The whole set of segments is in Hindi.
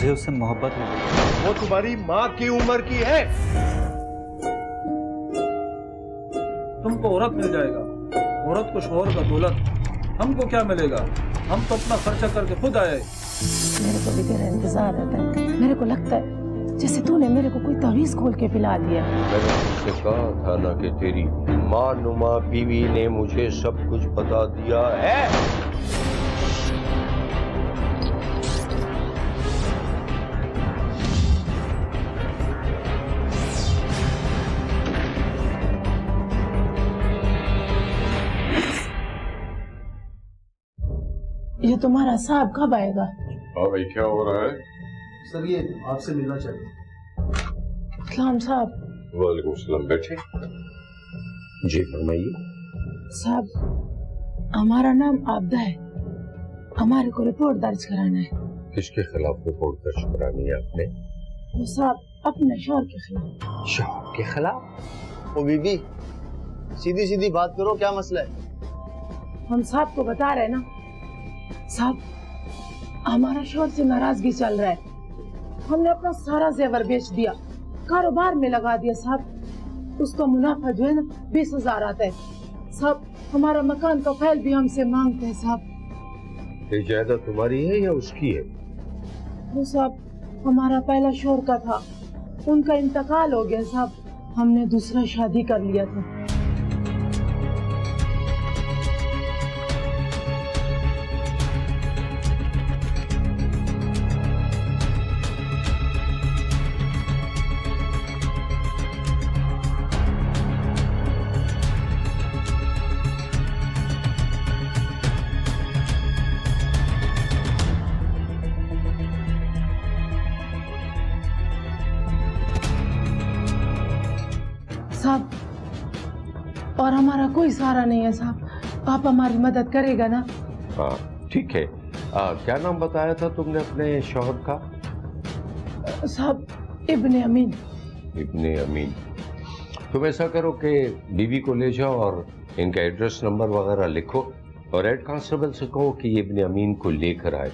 मुझे उससे मोहब्बत हो गई। वो तुम्हारी माँ की उम्र की है। तुमको औरत मिल जाएगा, औरत को शोहर का दौलत, हमको क्या मिलेगा? हम तो अपना खर्चा करके खुद आए। मेरे को भी तेरा इंतजार रहता है। मेरे को लगता है जैसे तूने मेरे को कोई तवीज खोल के पिला दिया। मैंने तुझसे कहा था ना कि तेरी माँ नुमा बीवी ने मुझे सब कुछ बता दिया है। ये तुम्हारा साहब कब आएगा? हाँ भाई, क्या हो रहा है? सर ये आपसे मिलना चाहिए। इस्लाम साहब। वालेकुम सलाम, बैठे। जी फरमाइए। साहब हमारा नाम आबदा है, हमारे को रिपोर्ट दर्ज कराना है। किसके खिलाफ रिपोर्ट दर्ज करानी है आपने? वो साहब अपने शौहर के खिलाफ। शौहर के खिलाफ? ओ बीबी, सीधी सीधी बात करो, क्या मसला है? हम साहब को बता रहे ना साहब, हमारा शौहर से नाराजगी चल रहा है। हमने अपना सारा जेवर बेच दिया, कारोबार में लगा दिया साहब। उसका मुनाफा जो है ना 20,000 आता है साहब। हमारा मकान का फाइल भी हमसे मांगते हैं साहब। ये जायदाद तुम्हारी है या उसकी है? वो साहब हमारा पहला शौहर का था, उनका इंतकाल हो गया साहब। हमने दूसरा शादी कर लिया था। साहब और हमारा कोई सहारा नहीं है साहब, आप हमारी मदद करेगा ना? हाँ ठीक है। क्या नाम बताया था तुमने अपने शौहर का? साहब इब्ने अमीन। इब्ने अमीन। तुम ऐसा करो कि बीवी को ले जाओ और इनका एड्रेस नंबर वगैरह लिखो और हेड कांस्टेबल से कहो कि इब्ने अमीन को लेकर आए।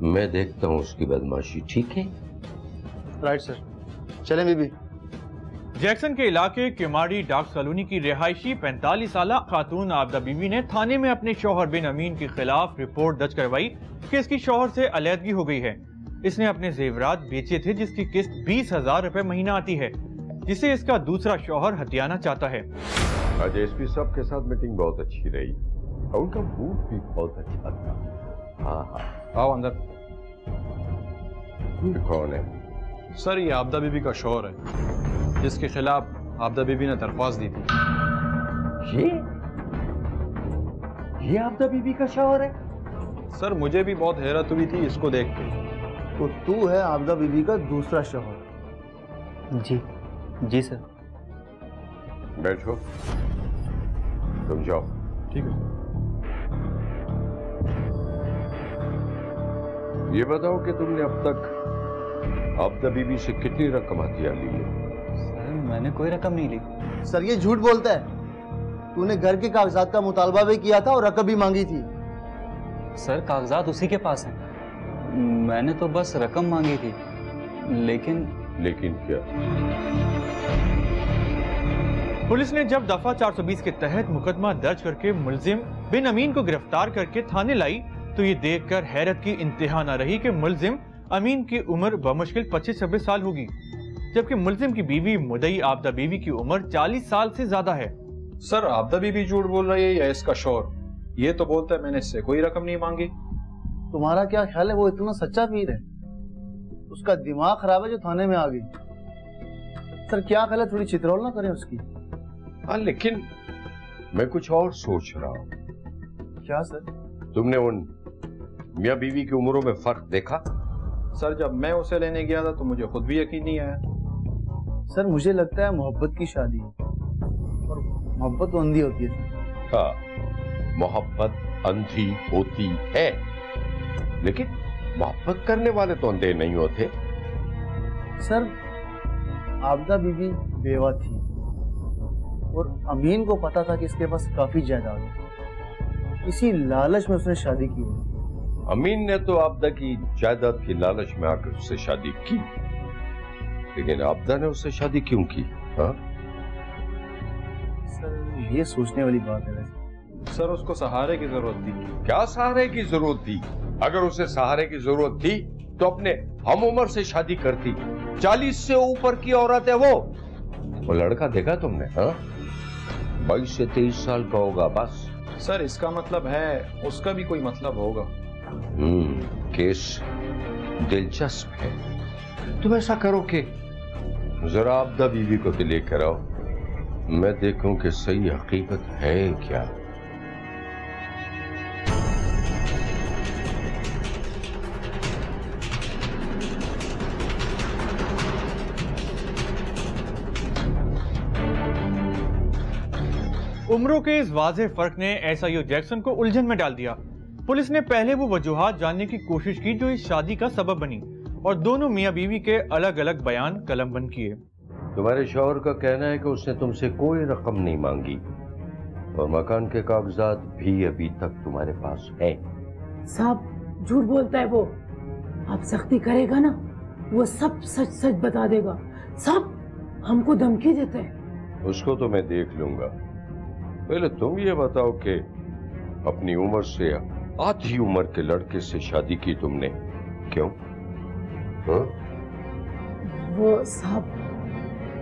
मैं देखता हूँ उसकी बदमाशी। ठीक है? राइट सर, चलें बीबी। जैक्सन के इलाके किमाड़ी डाक कॉलोनी की रिहायशी 45 साल खातून आबदा बीवी ने थाने में अपने शौहर बिन अमीन के खिलाफ रिपोर्ट दर्ज करवाई कि इसकी शौहर से अलहदगी हो गई है। इसने अपने जेवरात बेचे थे जिसकी किस्त 20,000 रुपए महीना आती है, जिसे इसका दूसरा शौहर हथियाना चाहता है। आज एसपी साहब के साथ मीटिंग बहुत अच्छी रही और उनका मूड भी बहुत अच्छा था। हाँ हाँ, आओ अंदर। कौन है? सर ये आबदा बीबी का शौहर है, जिसके खिलाफ आबदा बीबी ने दरख्वास्त दी थी। ये आबदा बीबी का शौहर है? सर मुझे भी बहुत हैरत हुई थी इसको देख के। तो तू है आबदा बीबी का दूसरा शौहर? जी जी सर। बैठो, तुम जाओ। ठीक है। ये बताओ कि तुमने अब तक आबदा बीबी से कितनी रकम हथिया ली है? सर मैंने कोई रकम नहीं ली। सर ये झूठ बोलता है। तूने घर के कागजात का मुतालबा भी किया था और रकम भी मांगी थी। सर कागजात उसी के पास हैं, मैंने तो बस रकम मांगी थी। लेकिन क्या? पुलिस ने जब दफा 420 के तहत मुकदमा दर्ज करके मुलजिम बिन अमीन को गिरफ्तार करके थाने लाई तो ये देखकर हैरत की इंतहा न रही कि मुलजिम अमीन की उम्र बमुश्किल 25-26 साल होगी, जबकि मुलजिम की बीवी मुदई आबदा बीवी की उम्र 40 साल से ज्यादा है। सर आबदा बीबी झूठ बोल रही है या इसका शौहर? ये तो बोलता है मैंने इससे कोई रकम नहीं मांगी। तुम्हारा क्या ख्याल है वो इतना सच्चा पीर है? उसका दिमाग खराब है जो थाने में आ गई। सर क्या ख्याल है, थोड़ी चित्रौल ना करें उसकी? हाँ लेकिन मैं कुछ और सोच रहा हूँ। क्या सर? तुमने उन मियाँ बीवी की उम्रों में फर्क देखा? सर जब मैं उसे लेने गया था तो मुझे खुद भी यकीन नहीं आया। सर मुझे लगता है मोहब्बत की शादी है और मोहब्बत तो अंधी होती है। हाँ, मोहब्बत अंधी होती है, लेकिन मोहब्बत करने वाले तो अंधे नहीं होते। सर आबदा बीबी बेवा थी और अमीन को पता था कि इसके पास काफी जायदाद है, इसी लालच में उसने शादी की। अमीन ने तो आपदा की जायदाद की लालच में आकर उससे शादी की, लेकिन आपदा ने उससे शादी क्यों की? हाँ सर ये सोचने वाली बात है वैसे। सर उसको सहारे की जरूरत थी। क्या सहारे की जरूरत थी? अगर उसे सहारे की जरूरत थी तो अपने हम उम्र से शादी करती। 40 से ऊपर की औरत है वो लड़का देखा तुमने? हाँ 22 से 23 साल का होगा बस। सर इसका मतलब है उसका भी कोई मतलब होगा। केस दिलचस्प है। तुम ऐसा करो कि जरा आपदा बीवी को तो लेकर आओ, मैं देखूं कि सही हकीकत है क्या। उम्रों के इस वाज़ेह फर्क ने एसआईओ जैक्सन को उलझन में डाल दिया। पुलिस ने पहले वो वजूहात जानने की कोशिश की जो इस शादी का सबब बनी, और दोनों मियां बीवी के अलग अलग बयान कलमबंद किए। तुम्हारे शौहर का कहना है कि उसने तुमसे कोई रकम नहीं मांगी और मकान के कागजात भी अभी तक तुम्हारे पास है। साहब झूठ बोलता है वो। आप सख्ती करेगा ना, वो सब सच सच बता देगा। साहब हमको धमकी देते हैं। उसको तो मैं देख लूंगा। पहले तुम ये बताओ कि अपनी उम्र से आधी उम्र के लड़के से शादी की तुमने, क्यों? हाँ? वो साहब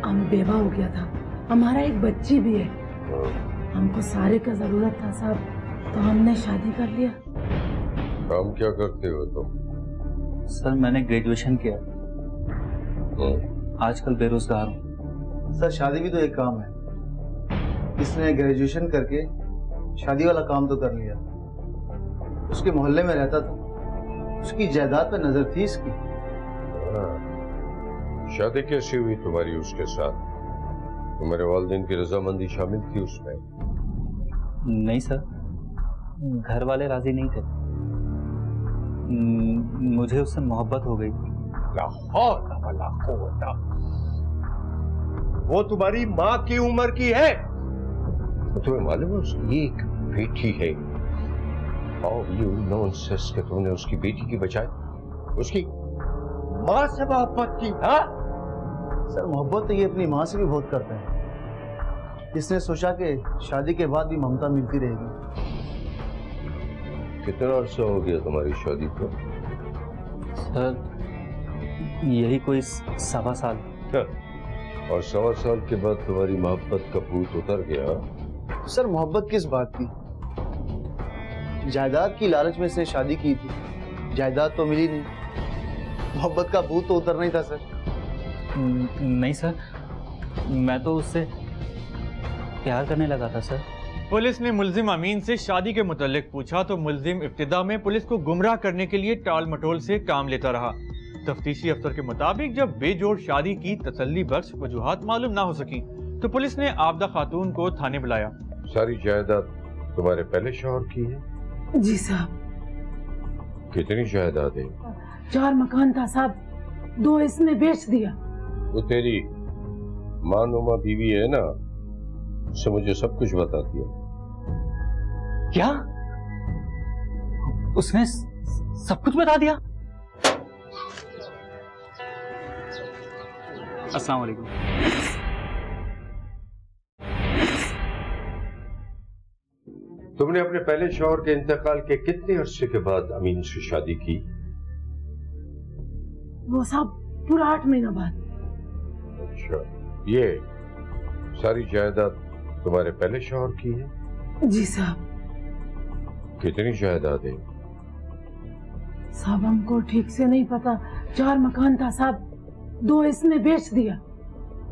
हम बेवा हो गया था, हमारा एक बच्ची भी है। हमको सारे का जरूरत था साहब, तो हमने शादी कर लिया। काम क्या करते हो तुम? सर मैंने ग्रेजुएशन किया, आजकल बेरोजगार हूँ। सर शादी भी तो एक काम है। इसने ग्रेजुएशन करके शादी वाला काम तो कर लिया। उसके मोहल्ले में रहता था, उसकी जायदाद पे नजर थी इसकी। शादी कैसी हुई तुम्हारी उसके साथ? तुम्हारे वालिदैन की रजामंदी शामिल थी उसमें? नहीं सर, घर वाले राजी नहीं थे। मुझे उससे मोहब्बत हो गई। वो तुम्हारी माँ की उम्र की है। तो तुम्हें मालूम है उसकी एक बेटी है। How you nonsense कि तुमने उसकी बेटी की बजाय उसकी माँ से मोहब्बत की? हाँ सर मोहब्बत तो ये अपनी माँ से भी बहुत करते हैं। इसने सोचा कि शादी के बाद भी ममता मिलती रहेगी। कितना अर्सा हो गया तुम्हारी शादी को? सर यही कोई 1.25 साल। और 1.25 साल के बाद तुम्हारी मोहब्बत का भूत उतर गया? सर मोहब्बत किस बात की? जायदाद की लालच में इसने शादी की थी, जायदाद तो मिली नहीं, मोहब्बत का भूत तो उतरना ही था सर। नहीं सर, मैं तो उससे प्यार करने लगा था सर। पुलिस ने मुल्जिम अमीन से शादी के मुतल्लिक पूछा तो मुल्जिम इब्तिदा में पुलिस को गुमराह करने के लिए टाल मटोल से काम लेता रहा। तफ्तीशी अफसर के मुताबिक जब बेजोड़ शादी की तसल्ली बख्श वजूहात मालूम ना हो सकी तो पुलिस ने आबदा खातून को थाने बुलाया। सारी जायदाद तुम्हारे पहले शौहर की है? जी साहब। कितनी जायदाद है? 4 मकान था साहब, 2 इसने बेच दिया। वो तेरी मानुमा बीवी है ना, उससे मुझे सब कुछ बता दिया। क्या? उसने सब कुछ बता दिया? अस्सलाम वालेकुम। तुमने अपने पहले शौहर के इंतकाल के कितने अरसे के बाद अमीन से शादी की? वो साहब पूरा 8 महीना बाद। अच्छा, ये सारी जायदाद तुम्हारे पहले शौहर की है? जी साहब। कितनी जायदाद है? साहब हमको ठीक से नहीं पता। 4 मकान था साहब, 2 इसने बेच दिया।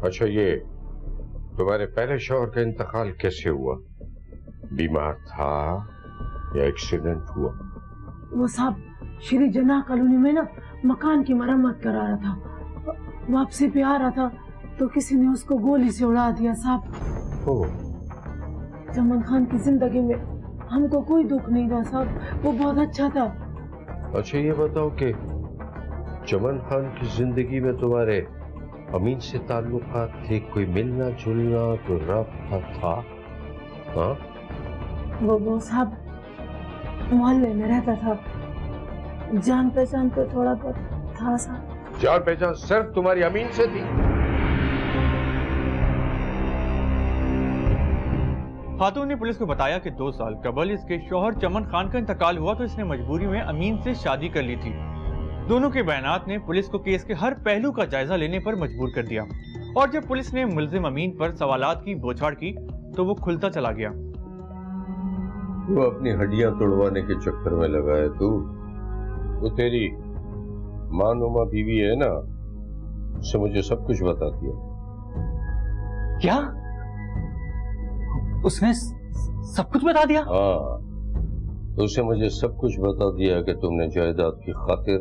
अच्छा, ये तुम्हारे पहले शौहर का इंतकाल कैसे हुआ? बीमार था या एक्सीडेंट हुआ? वो साहब श्री जना कॉलोनी में ना मकान की मरम्मत करा रहा था, वापसी पे आ रहा था तो किसी ने उसको गोली से उड़ा दिया साहब। चमन खान की जिंदगी में हमको कोई दुख नहीं था साहब, वो बहुत अच्छा था। अच्छा, ये बताओ कि चमन खान की जिंदगी में तुम्हारे अमीन से ताल्लुकात थे? कोई मिलना जुलना, कोई राब्ता था? हाँ? वो साहब मोहल्ले में रहता था, जान पहचान तो थोड़ा बहुत था साहब। जान पहचान सिर्फ तुम्हारी अमीन से थी? खातून ने पुलिस को बताया कि 2 साल कबल इसके शौहर चमन खान का इंतकाल हुआ तो इसने मजबूरी में अमीन से शादी कर ली थी। दोनों के बयानात ने पुलिस को केस के हर पहलू का जायजा लेने पर मजबूर कर दिया और जब पुलिस ने मुल्जिम अमीन पर सवालात की बौछार की तो वो खुलता चला गया। वो अपनी हड्डियां तोड़वाने के चक्कर में लगा है तू। वो तेरी मानुमा बीवी है ना, उससे मुझे सब कुछ बता दिया। क्या? उसने सब कुछ बता दिया? हाँ, उसने मुझे सब कुछ बता दिया कि तुमने जायदाद की खातिर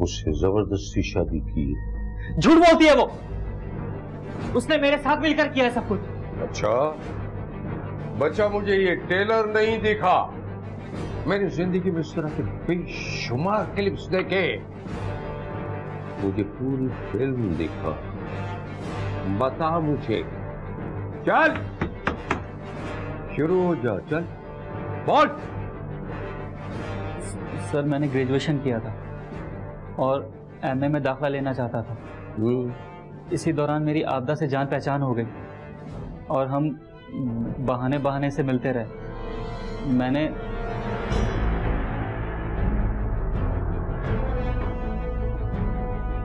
उससे जबरदस्ती शादी की है। झूठ बोलती है वो। उसने मेरे साथ मिलकर किया है सब कुछ। अच्छा बच्चा, मुझे ये टेलर नहीं दिखा। मेरी जिंदगी में इस तरह के बेशुमार क्लिप्स देखे, मुझे पूरी फिल्म दिखा। बता मुझे, चल शुरू हो जा, चल बोल। सर मैंने ग्रेजुएशन किया था और एमए में दाखिला लेना चाहता था। इसी दौरान मेरी आपदा से जान पहचान हो गई और हम बहाने से मिलते रहे। मैंने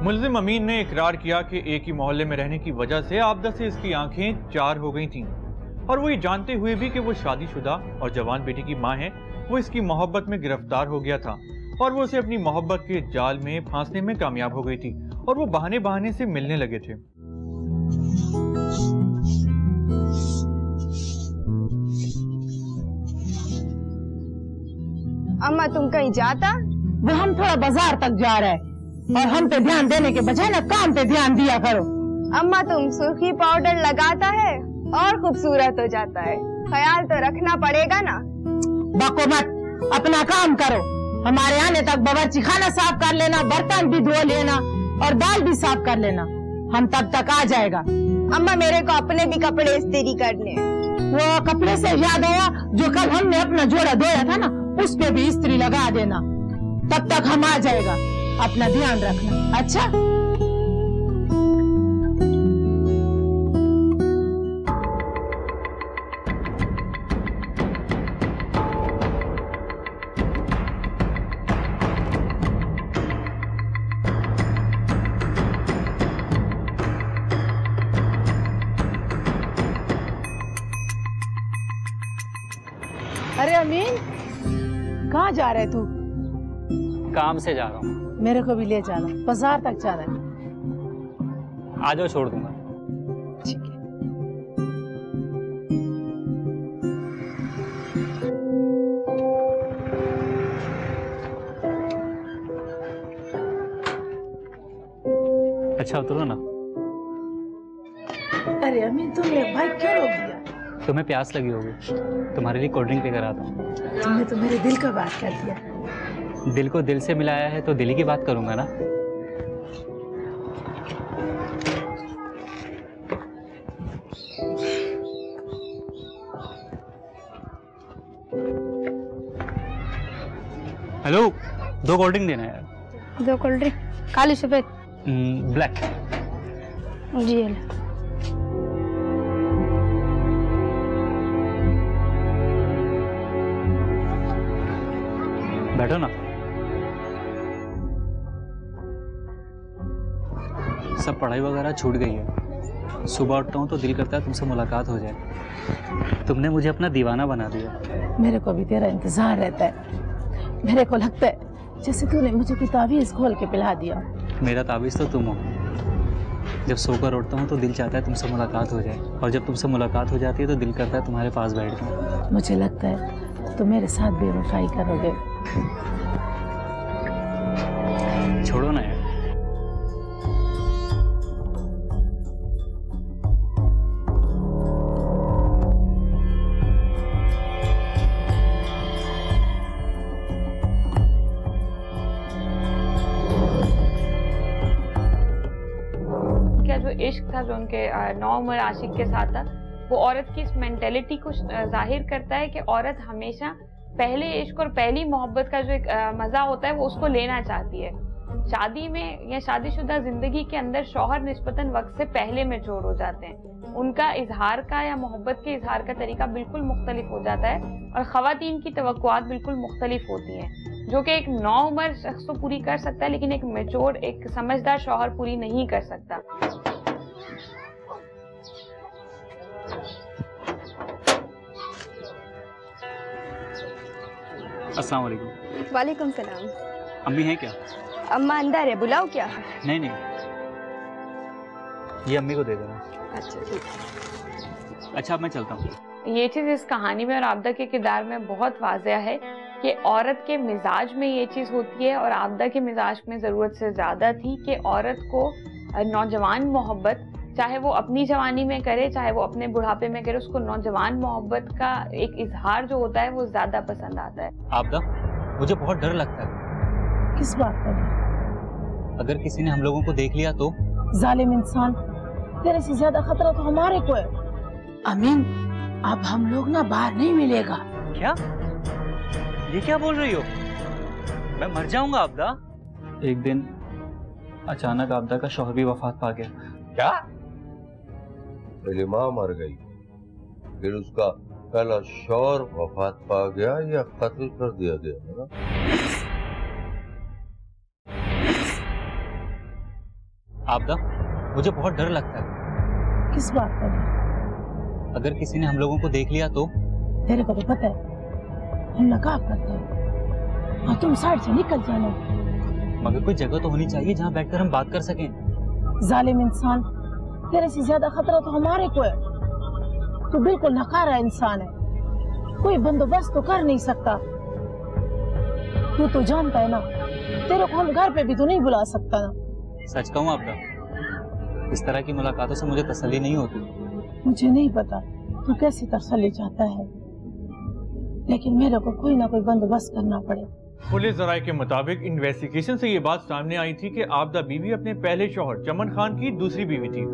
मुल्जिम अमीन ने इकरार किया कि एक ही मोहल्ले में रहने की वजह से आपदा से इसकी आंखें 4 हो गई थीं और वो ये जानते हुए भी कि वो शादीशुदा और जवान बेटी की मां है, वो इसकी मोहब्बत में गिरफ्तार हो गया था और वो उसे अपनी मोहब्बत के जाल में फांसने में कामयाब हो गई थी और वो बहाने से मिलने लगे थे। अम्मा तुम कहीं जाता? वो हम थोड़ा बाजार तक जा रहे हैं और हम पे ध्यान देने के बजाय ना काम पे ध्यान दिया करो। अम्मा तुम सुर्खी पाउडर लगाता है और खूबसूरत हो जाता है, ख्याल तो रखना पड़ेगा ना। बको मत, अपना काम करो। हमारे आने तक बावर्ची खाना साफ कर लेना, बर्तन भी धो लेना और दाल भी साफ कर लेना। हम तब तक आ जाएगा। अम्मा मेरे को अपने भी कपड़े इस्त्री करने हैं। वो कपड़े से याद आया, जो कल हमने अपना जोड़ा धोया था ना, उस पे भी इस्त्री लगा देना। तब तक हम आ जाएगा। अपना ध्यान रखना। अच्छा? अरे अमीन, कहाँ जा रहे तू? काम से जा रहा हूँ। मेरे को भी ले जाना, बाजार तक जाना है। आ जाओ, छोड़ दूंगा। ठीक है। अच्छा उतरो ना। अरे अमीन, तुमने बाइक क्यों रोक दिया? तुम्हें प्यास लगी होगी, तुम्हारे लिए कोल्ड ड्रिंक लेकर आता हूँ। तुमने तो मेरे दिल का बात कर दिया। दिल को दिल से मिलाया है तो दिल ही की बात करूंगा ना। हेलो, 2 कोल्ड ड्रिंक देना है यार। 2 कोल्ड ड्रिंक, काली सफेद? ब्लैक। जी। बैठो ना। सब पढ़ाई वगैरह छूट गई है। सुबह उठता हूँ तो दिल करता है तुमसे मुलाकात हो जाए। तुमने मुझे अपना दीवाना बना दिया। मेरे को भी तेरा इंतजार रहता है। मेरे को लगता है जैसे तूने मुझे की ताबीज खोल के पिला दिया। मेरा ताबीज तो तुम हो। जब सोकर उठता हूँ तो दिल चाहता है तुमसे मुलाकात हो जाए और जब तुमसे मुलाकात हो जाती है तो दिल करता है तुम्हारे पास बैठ जाऊँ। मुझे लगता है तुम मेरे साथ बेवफाई करोगे। छोड़ो ना यार। क्या जो इश्क था जो उनके नौउम्र आशिक के साथ था, वो औरत की इस मेंटेलिटी को जाहिर करता है कि औरत हमेशा पहले इश्क और पहली मोहब्बत का जो एक मजा होता है वो उसको लेना चाहती है। शादी में या शादीशुदा जिंदगी के अंदर शौहर निस्बतन वक्त से पहले मैच्योर हो जाते हैं। उनका इजहार का या मोहब्बत के इजहार का तरीका बिल्कुल मुख्तलिफ हो जाता है और ख़वातीन की तवक्कुआत बिल्कुल मुख्तलिफ होती हैं, जो कि एक नौउम्र शख्स तो पूरी कर सकता है लेकिन एक मैच्योर, एक समझदार शौहर पूरी नहीं कर सकता। अस्सलाम वालेकुम। वालेकुम सलाम। अम्मी हैं क्या? अम्मा अंदर है, बुलाओ क्या? नहीं, ये अम्मी को दे देना। अच्छा ठीक। अच्छा, अब मैं चलता हूँ। ये चीज़ इस कहानी में और आबदा के किरदार में बहुत वाज़ेह है कि औरत के मिजाज में ये चीज़ होती है और आबदा के मिजाज में ज़रूरत से ज़्यादा थी कि औरत को नौजवान मोहब्बत, चाहे वो अपनी जवानी में करे चाहे वो अपने बुढ़ापे में करे, उसको नौजवान मोहब्बत का एक इजहार जो होता है वो ज़्यादा पसंद आता है। आबदा, मुझे बहुत डर लगता है। किस बात का? अगर किसी ने हम लोगों को देख लिया तो? जालिम इंसान, तेरे से ज्यादा खतरा तो हमारे को है। अमीन, अब हम लोग ना बाहर नहीं मिलेगा। क्या? ये क्या बोल रही हो? मैं मर जाऊंगा आबदा। एक दिन अचानक आबदा का शौहर भी वफात पा गया। क्या? पहले माँ मर गई, फिर उसका पहला शौहर वफात पा गया या कत्ल कर दिया गया है ना? आबदा, मुझे बहुत डर लगता है। किस बात का? अगर किसी ने हम लोगों को देख लिया तो? तेरे को तो पता है हम नकाब करते हैं और तुम साइड से निकल जाना। मगर कोई जगह तो होनी चाहिए जहाँ बैठकर हम बात कर सकें। जालिम इंसान, तेरे से ज्यादा खतरा तो हमारे को है। तू बिल्कुल नकारा इंसान है, कोई बंदोबस्त तो कर नहीं सकता। तू तो जानता है ना, तेरे को हम घर पे भी तो नहीं बुला सकता ना। सच कहूँ आबदा, इस तरह की मुलाकातों से मुझे तसल्ली नहीं होती। मुझे नहीं पता तू कैसी तसल्ली चाहता है, लेकिन मेरे को कोई ना कोई बंदोबस्त करना पड़े। पुलिस जराये के मुताबिक इन्वेस्टिगेशन से ये बात सामने आई थी कि आबदा बीवी अपने पहले शौहर चमन खान की दूसरी बीवी थी।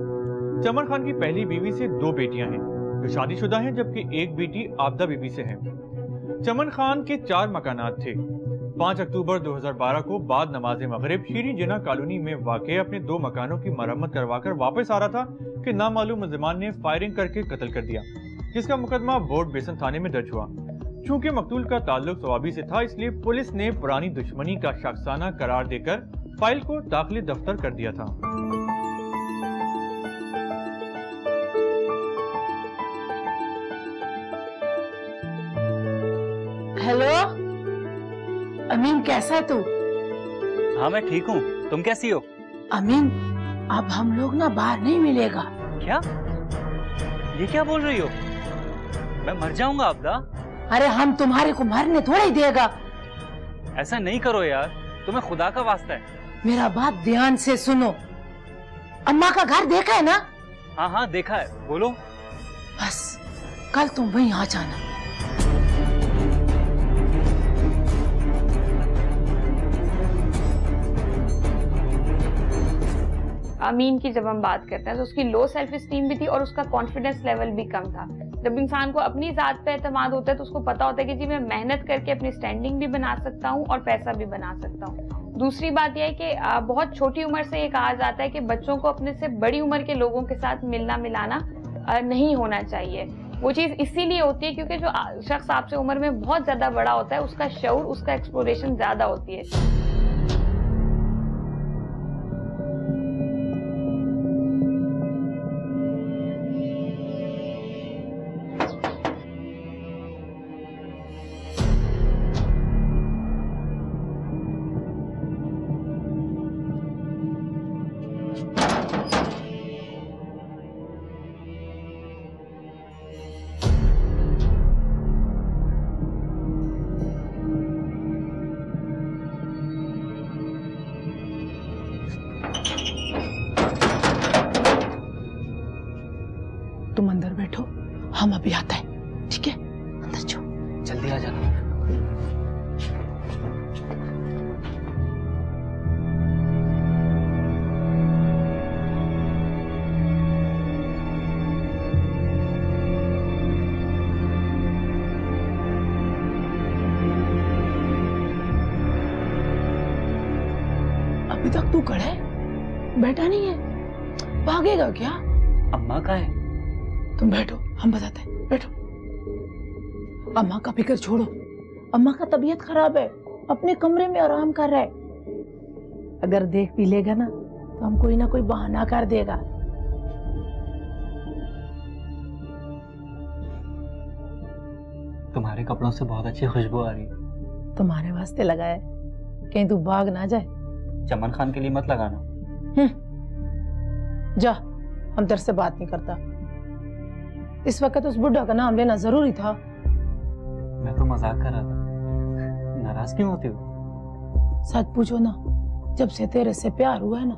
चमन खान की पहली बीवी से 2 बेटियां हैं जो शादीशुदा हैं, जबकि एक बेटी आबदा बीवी से है। चमन खान के 4 मकानात थे। 5 अक्टूबर 2012 को बाद नमाज मगरिब शीरी जिना कॉलोनी में वाक़े अपने 2 मकानों की मरम्मत करवाकर वापस आ रहा था कि नामालूम मुलजिमान ने फायरिंग करके कत्ल कर दिया, जिसका मुकदमा बोर्ड बेसन थाने में दर्ज हुआ। चूंकि मकतूल का ताल्लुक सवाबी से था, इसलिए पुलिस ने पुरानी दुश्मनी का शख्साना करार देकर फाइल को दाखिली दफ्तर कर दिया था। हेलो अमीन, कैसा है तू? हाँ मैं ठीक हूँ, तुम कैसी हो? अमीन, अब हम लोग ना बाहर नहीं मिलेगा। क्या? ये क्या बोल रही हो? मैं मर जाऊंगा आबदा। अरे हम तुम्हारे को मरने थोड़ा ही देगा। ऐसा नहीं करो यार, तुम्हें खुदा का वास्ता है। मेरा बात ध्यान से सुनो। अम्मा का घर देखा है ना? हाँ हाँ देखा है, बोलो। बस कल तुम वहीं आ जाना। अमीन की जब हम बात करते हैं तो उसकी लो सेल्फ स्टीम भी थी और उसका कॉन्फिडेंस लेवल भी कम था। जब इंसान को अपनी जात पे एतमाद होता है तो उसको पता होता है कि जी मैं मेहनत करके अपनी स्टैंडिंग भी बना सकता हूँ और पैसा भी बना सकता हूँ। दूसरी बात यह है कि बहुत छोटी उम्र से ये कहा जाता है कि बच्चों को अपने से बड़ी उम्र के लोगों के साथ मिलना मिलाना नहीं होना चाहिए। वो चीज़ इसीलिए होती है क्योंकि जो शख्स आपसे उम्र में बहुत ज़्यादा बड़ा होता है उसका शऊर, उसका एक्सप्लोरेशन ज़्यादा होती है। तुम अंदर बैठो, हम अभी आता है, ठीक है? अंदर जाओ, जल्दी आ जाना। अभी तक तू खड़ा है, बैठा नहीं है, भागेगा क्या? अम्मा कहाँ है? तुम बैठो, हम बताते हैं, बैठो। अम्मा का फिक्र छोड़ो, अम्मा का तबीयत खराब है, अपने कमरे में आराम कर रहा है। अगर देख भी लेगा ना तो हम कोई ना कोई बहाना कर देगा। तुम्हारे कपड़ों से बहुत अच्छी खुशबू आ रही है। तुम्हारे वास्ते लगाया है, कहीं तू भाग ना जाए। चमन खान के लिए मत लगाना। जा, हम तेरे से बात नहीं करता। इस वक्त उस बुढ़ा का नाम लेना जरूरी था। मैं तो मजाक कर रहा था, नाराज क्यों होती हो? सच पूछो ना, जब से तेरे से प्यार हुआ है ना,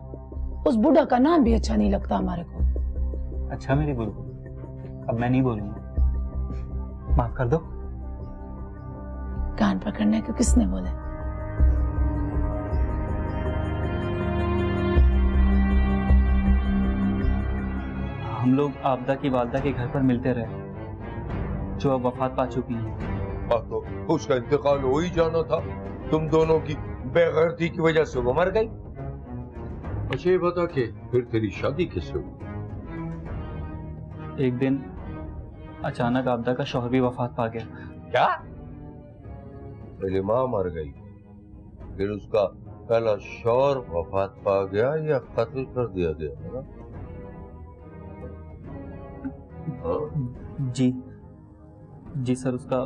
उस बुढ़ा का नाम भी अच्छा नहीं लगता हमारे को। अच्छा मेरी बुलबुल, अब मैं नहीं बोलूंगा, माफ कर दो। कान पकड़ने को किसने बोले? हम लोग आपदा की वालदा के घर पर मिलते रहे, जो अब वफात पा चुकी हैं। तो उसका इंतकाल हो ही जाना था, तुम दोनों की बेगैरती की वजह से वो मर गई। अच्छा ये बता के फिर तेरी शादी कैसे हुई? एक दिन अचानक आपदा का शौहर भी वफात पा गया। क्या? पहले माँ मर गई, फिर उसका पहला शौहर वफात पा गया या कत्ल कर दिया गया? जी सर, उसका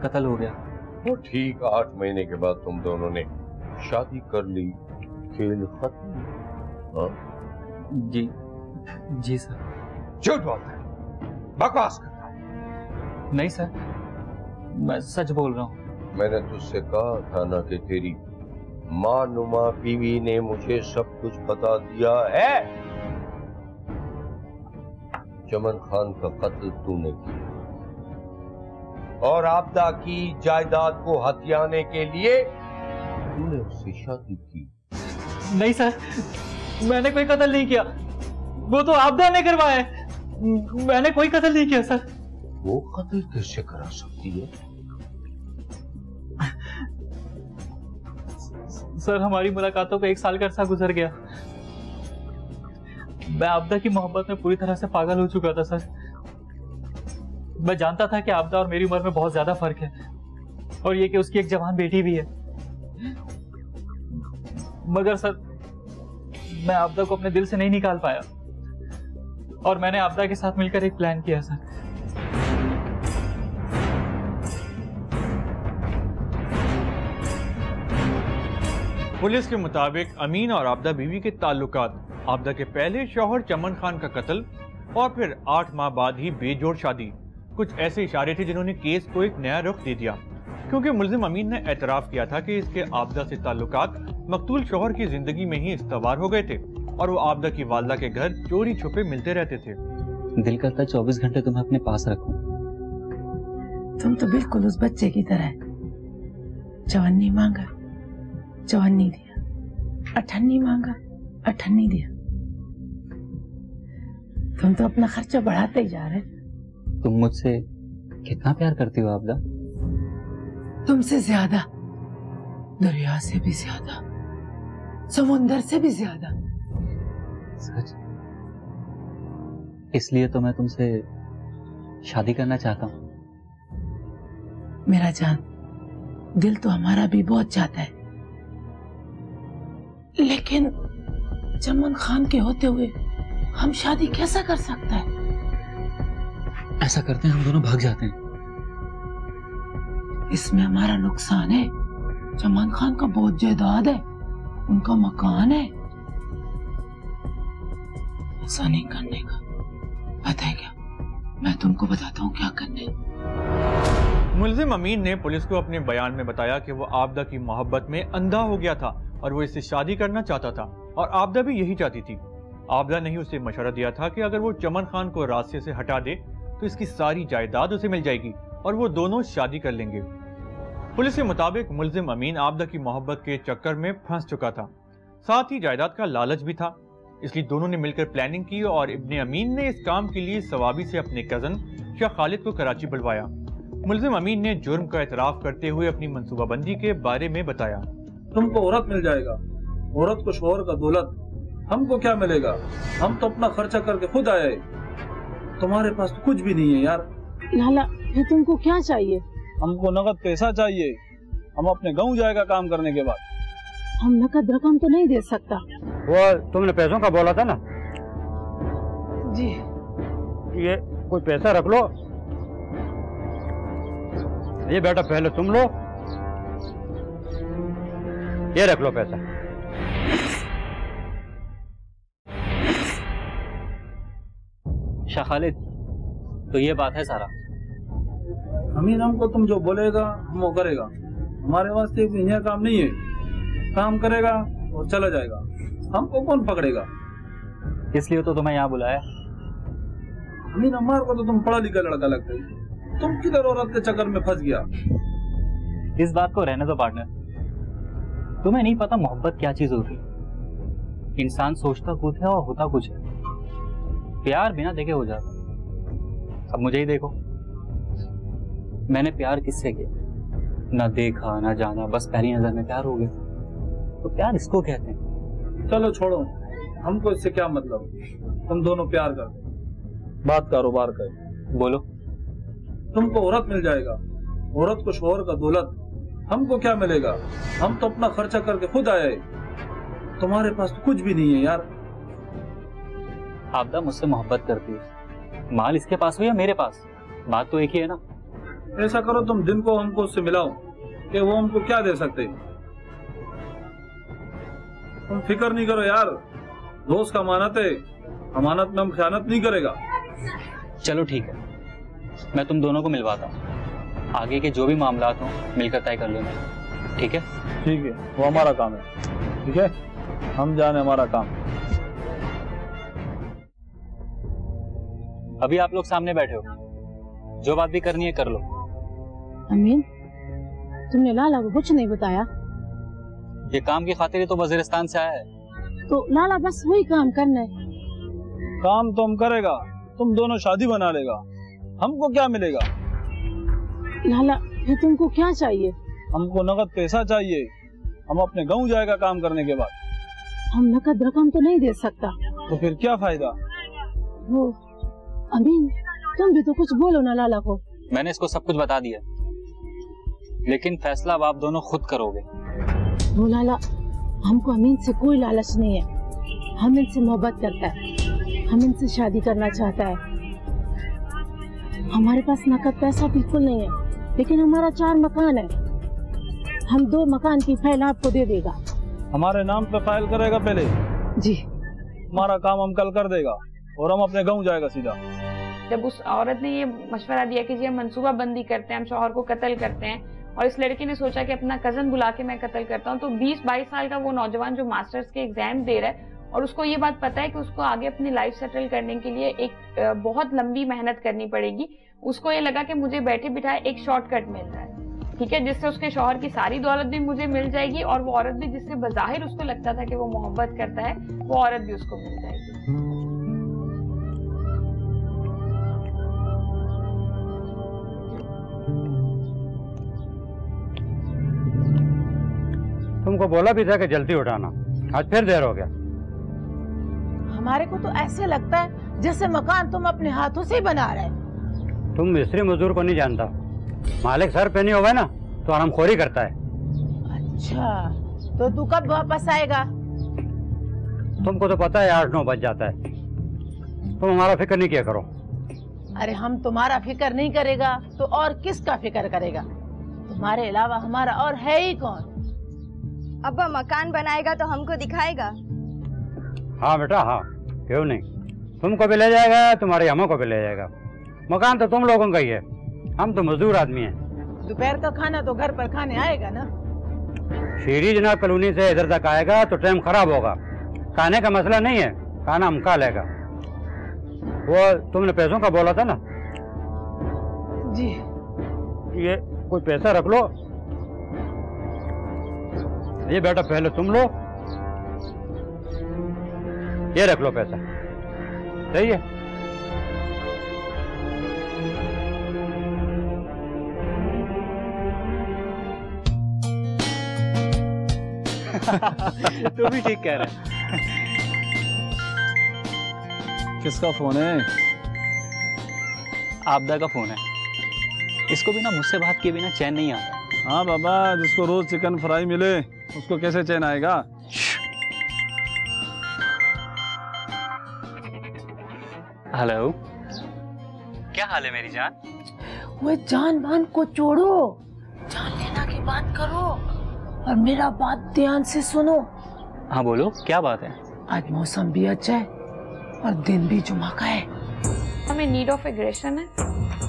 कत्ल हो गया। वो ठीक 8 महीने के बाद तुम दोनों ने शादी कर ली, खेल खत्म। जी सर। झूठ बोलता है, बकवास करता है। नहीं सर, मैं सच बोल रहा हूँ। मैंने तुझसे कहा था ना कि तेरी माँ नुमा बीवी ने मुझे सब कुछ बता दिया है। चमन खान का कत्ल तूने किया और आपदा की जायदाद को हथियाने के लिए तूने उससे शादी की। नहीं सर, मैंने कोई कत्ल नहीं किया, वो तो आपदा ने करवाया है। मैंने कोई कत्ल नहीं किया सर। वो कत्ल कैसे करा सकती है? सर, हमारी मुलाकातों को 1 साल का अरसा गुजर गया। मैं आपदा की मोहब्बत में पूरी तरह से पागल हो चुका था सर। मैं जानता था कि आपदा और मेरी उम्र में बहुत ज्यादा फर्क है, और ये कि उसकी एक जवान बेटी भी है। मगर सर, मैं आपदा को अपने दिल से नहीं निकाल पाया, और मैंने आपदा के साथ मिलकर एक प्लान किया सर। पुलिस के मुताबिक अमीन और आपदा बीवी के ताल्लुकात, आपदा के पहले शौहर चमन खान का कत्ल और फिर 8 माह बाद ही बेजोड़ शादी, कुछ ऐसे इशारे थे जिन्होंने केस को एक नया रुख दे दिया। क्योंकि मुल्जिम अमीन ने एतराफ किया था कि इसके आपदा से ताल्लुकात मकतूल शौहर की जिंदगी में ही इस्तवार हो गए थे और वो आपदा की वालदा के घर चोरी छुपे मिलते रहते थे। दिल करता 24 घंटे तुम्हें अपने पास रखूं। तुम तो बिल्कुल उस बच्चे की तरह। चवन्नी मांगा, चवन्नी दिया, अठन्नी मांगा, अठन्नी दिया। तुम तो अपना खर्चा बढ़ाते ही जा रहे। तुम मुझसे कितना प्यार करती हो आपदा? तुमसे ज्यादा, दरिया से भी ज्यादा, समुंदर से भी ज्यादा। सच? इसलिए तो मैं तुमसे शादी करना चाहता हूँ। मेरा जान, दिल तो हमारा भी बहुत चाहता है, लेकिन चमन खान के होते हुए हम शादी कैसा कर सकता है? ऐसा करते हैं, हम दोनों भाग जाते हैं। इसमें हमारा नुकसान है। चमन खान का बहुत जायदाद है, उनका मकान है। ऐसा नहीं करने का। पता है क्या, मैं तुमको बताता हूँ क्या करने। मुल्जिम अमीन ने पुलिस को अपने बयान में बताया कि वो आपदा की मोहब्बत में अंधा हो गया था और वो इससे शादी करना चाहता था, और आपदा भी यही चाहती थी। आपदा ने ही उसे मशवरा दिया था कि अगर वो चमन खान को रास्ते से हटा दे तो इसकी सारी जायदाद उसे मिल जाएगी और वो दोनों शादी कर लेंगे। पुलिस के मुताबिक मुल्जिम अमीन आपदा की मोहब्बत के चक्कर में फंस चुका था, साथ ही जायदाद का लालच भी था। इसलिए दोनों ने मिलकर प्लानिंग की और इब्ने अमीन ने इस काम के लिए सवाबी से अपने कजन शाह खालिद को कराची बुलवाया। मुल्जिम अमीन ने जुर्म का एतराफ करते हुए अपनी मंसूबाबंदी के बारे में बताया। तुमको औरत मिल जाएगा, औरत को शोहर का दौलत, हमको क्या मिलेगा? हम तो अपना खर्चा करके खुद आए, तुम्हारे पास तो कुछ भी नहीं है यार। लाला फिर तुमको क्या चाहिए? हमको नगद पैसा चाहिए, हम अपने गाँव जाएगा काम करने के बाद। हम नकद रकम तो नहीं दे सकता। वो तुमने पैसों का बोला था ना जी। ये कोई पैसा रख लो। ये बेटा पहले तुम लो, ये रख लो पैसा। शाह खालिद, तो ये बात है सारा। अमीन, हमको तुम जो बोलेगा हम वो करेगा। हमारे वास्ते दुनिया काम नहीं है, काम करेगा और चला जाएगा, हमको कौन पकड़ेगा? इसलिए तो तुम्हें यहाँ बुलाया। अमीन, हमारे को तो तुम पढ़ा लिखा लड़का लगता है, तुम किधर औरत के चक्कर में फंस गया? इस बात को रहने दो पार्टनर, तुम्हें नहीं पता मोहब्बत क्या चीज होती। इंसान सोचता कुछ है और होता कुछ है। प्यार बिना देखे हो जाता। अब मुझे ही देखो, मैंने प्यार किससे किया? ना देखा ना जाना, बस पहली नजर में प्यार हो गया। तो प्यार इसको कहते हैं। चलो छोड़ो, हमको इससे क्या मतलब, तुम दोनों प्यार करते, बात कारोबार कर। बोलो। तुमको औरत मिल जाएगा, औरत को शोहर का दौलत, हमको क्या मिलेगा? हम तो अपना खर्चा करके खुद आए, तुम्हारे पास तो कुछ भी नहीं है यार। आपदा मुझसे मोहब्बत करती है, माल इसके पास हो या मेरे पास, बात तो एक ही है ना। ऐसा करो, तुम दिन को हमको उससे मिलाओ कि वो हमको क्या दे सकते। तुम फिक्र नहीं करो यार, दोस्त का अमानत है, अमानत में हम खयानत नहीं करेगा। चलो ठीक है, मैं तुम दोनों को मिलवाता हूँ। आगे के जो भी मामलात हों मिलकर तय कर लेना, ठीक है? ठीक है, वो हमारा काम है। ठीक है, हम जाने हमारा काम। अभी आप लोग सामने बैठे हो, जो बात भी करनी है कर लो। अमीन, तुमने लाला को कुछ नहीं बताया? ये काम की खातिर तो वजीरिस्तान से आया है। तो लाला बस वही काम करना है। काम तो हम करेगा, तुम दोनों शादी बना लेगा, हमको क्या मिलेगा? लाला फिर तुमको क्या चाहिए? हमको नगद पैसा चाहिए, हम अपने गाँव जाएगा काम करने के बाद। हम नकद रकम तो नहीं दे सकता। तो फिर क्या फायदा? वो अमीन, तुम भी तो कुछ बोलो ना लाला को। मैंने इसको सब कुछ बता दिया, लेकिन फैसला अब आप दोनों खुद करोगे। वो लाला, हमको अमीन से कोई लालच नहीं है, हम इनसे मोहब्बत करता है, हम इनसे शादी करना चाहता है। हमारे पास नकद पैसा बिल्कुल नहीं है, लेकिन हमारा 4 मकान है, हम 2 मकान की फाइल आपको दे देगा। हमारे नाम पे फाइल करेगा पहले? जी। हमारा काम हम कल कर देगा और हम अपने गाँव जाएगा सीधा। जब उस औरत ने ये मशवरा दिया कि जी हम मंसूबा बंदी करते हैं, हम शौहर को कत्ल करते हैं, और इस लड़की ने सोचा कि अपना कजन बुला के मैं कत्ल करता हूँ, तो 20-22 साल का वो नौजवान जो मास्टर्स के एग्जाम दे रहा है और उसको ये बात पता है कि उसको आगे अपनी लाइफ सेटल करने के लिए एक बहुत लंबी मेहनत करनी पड़ेगी। उसको ये लगा कि मुझे बैठे बिठाए एक शॉर्टकट मिल रहा है, ठीक है, जिससे उसके शौहर की सारी दौलत भी मुझे मिल जाएगी और वो औरत भी जिससे बज़ाहिर उसको लगता था कि वो मोहब्बत करता है, वो औरत भी उसको मिल जाएगी। तुमको बोला भी था कि जल्दी उठाना, आज फिर देर हो गया। हमारे को तो ऐसे लगता है जैसे मकान तुम अपने हाथों से ही बना रहे। तुम मिस्त्री मजदूर को नहीं जानता, मालिक सर पे नहीं होगा ना तो आरामखोरी करता है। अच्छा, तो तू कब वापस आएगा? तुमको तो पता है 8-9 बज जाता है, तुम हमारा फिक्र नहीं किया करो। अरे हम तुम्हारा फिक्र नहीं करेगा तो और किसका फिक्र करेगा? तुम्हारे अलावा हमारा और है ही कौन? अब्बा मकान बनाएगा तो हमको दिखाएगा। हाँ बेटा हाँ, क्यों नहीं, तुमको भी ले जाएगा, तुम्हारी अम्मा को भी ले जाएगा। मकान तो तुम लोगों का ही है, हम तो मजदूर आदमी हैं। दोपहर का खाना तो घर पर खाने आएगा ना? शीरी जनाब कॉलोनी से इधर तक आएगा तो टाइम खराब होगा, खाने का मसला नहीं है, खाना हम खा लेगा। वो तुमने पैसों का बोला था ना? जी। ये कोई पैसा रख लो। ये बेटा पहले तुम लो, ये रख लो पैसा, सही है? तू भी ठीक कह रहा है। किसका फोन है? आपदा का फोन है। इसको बिना मुझसे बात किए बिना चैन नहीं आता। हाँ बाबा, जिसको रोज चिकन फ्राई मिले उसको कैसे चैन आएगा? हेलो, क्या हाल है मेरी जान? वो जान मान को छोड़ो, जान लेना की बात करो और मेरा बात ध्यान से सुनो। हाँ बोलो, क्या बात है? आज मौसम भी अच्छा है और दिन भी जुमा का है। हमें नीड ऑफ एग्रेशन है,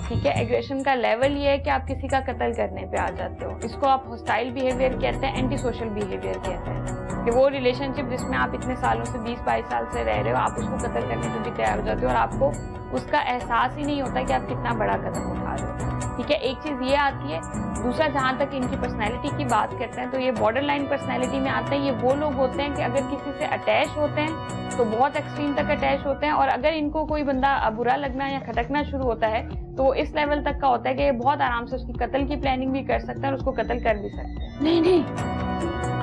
ठीक है। एग्रेशन का लेवल ये है कि आप किसी का कत्ल करने पे आ जाते हो। इसको आप हॉस्टाइल बिहेवियर कहते हैं, एंटी सोशल बिहेवियर कहते हैं कि वो रिलेशनशिप जिसमें आप इतने सालों से 20-22 साल से रह रहे हो, आप उसको कत्ल करने पे भी तैयार हो जाते हो और आपको उसका एहसास ही नहीं होता कि आप कितना बड़ा कदम उठा रहे हो, ठीक है। एक चीज़ ये आती है। दूसरा, जहाँ तक इनकी पर्सनैलिटी की बात करते हैं तो ये बॉर्डर लाइन पर्सनैलिटी में आते हैं। ये वो लोग होते हैं कि अगर किसी से अटैच होते हैं तो बहुत एक्सट्रीम तक अटैच होते हैं, और अगर इनको कोई बंदा बुरा लगना या खटकना शुरू होता है तो वो इस लेवल तक का होता है कि ये बहुत आराम से उसकी कत्ल की प्लानिंग भी कर सकते हैं और उसको कत्ल कर भी सकते हैं। नहीं,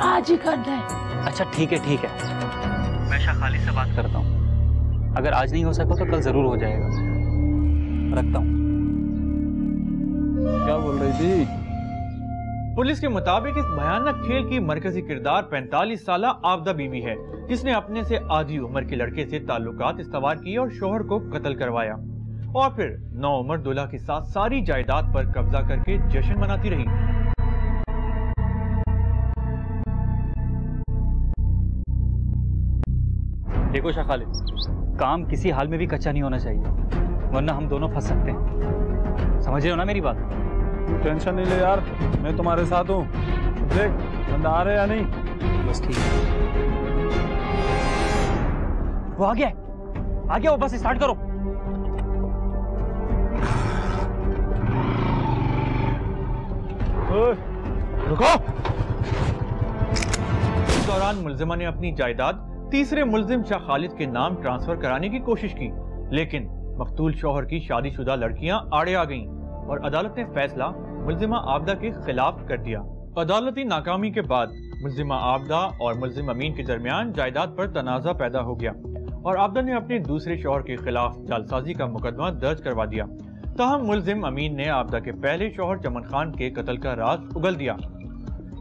आज ही कर दे। अच्छा ठीक है, मैं शाह खालिद से बात करता हूँ। अगर आज नहीं हो सका तो कल जरूर हो जाएगा। रखता हूँ। क्या बोल रही थी? पुलिस के मुताबिक इस भयानक खेल की मरकजी किरदार 45 साला आबदा बीवी है, जिसने अपने से आधी उम्र के लड़के से ताल्लुकात इस्तवार किए और शोहर को कत्ल करवाया और फिर नौउम्र दूल्हा के साथ सारी जायदाद पर कब्जा करके जश्न मनाती रही। देखो शाह खालिद, काम किसी हाल में भी कच्चा नहीं होना चाहिए, वरना हम दोनों फंस सकते हैं। समझ रहे हो ना मेरी बात? टेंशन नहीं ले यार, मैं तुम्हारे साथ हूँ। देख बंदा आ रहा है या नहीं? बस ठीक है। वो आ गया, वो बस स्टार्ट करो। रुको। इस दौरान मुलजिमा ने अपनी जायदाद तीसरे मुलजिम शाह खालिद के नाम ट्रांसफर कराने की कोशिश की, लेकिन मकतूल शौहर की शादीशुदा लड़कियां आड़े आ गईं और अदालत ने फैसला मुलजिमा आबदा के खिलाफ कर दिया। अदालती नाकामी के बाद मुलजिमा आबदा और मुलजिम अमीन के दरमियान जायदाद पर तनाज़ा पैदा हो गया और आबदा ने अपने दूसरे शौहर के खिलाफ जालसाजी का मुकदमा दर्ज करवा दिया। ताहम मुलजिम अमीन ने आबदा के पहले शौहर चमन खान के कत्ल का राज उगल दिया।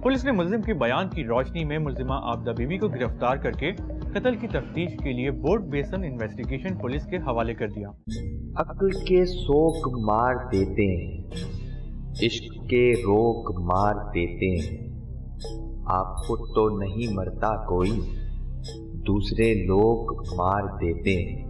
पुलिस ने मुलजिम के बयान की रोशनी में मुलजिमा आबदा बीवी को गिरफ्तार करके कत्ल की तफ्तीश के लिए बोर्ड बेसन इन्वेस्टिगेशन पुलिस के हवाले कर दिया। अक्ल के शोक मार देते हैं, इश्क के रोग मार देते हैं। आपको तो नहीं मरता कोई, दूसरे लोग मार देते हैं।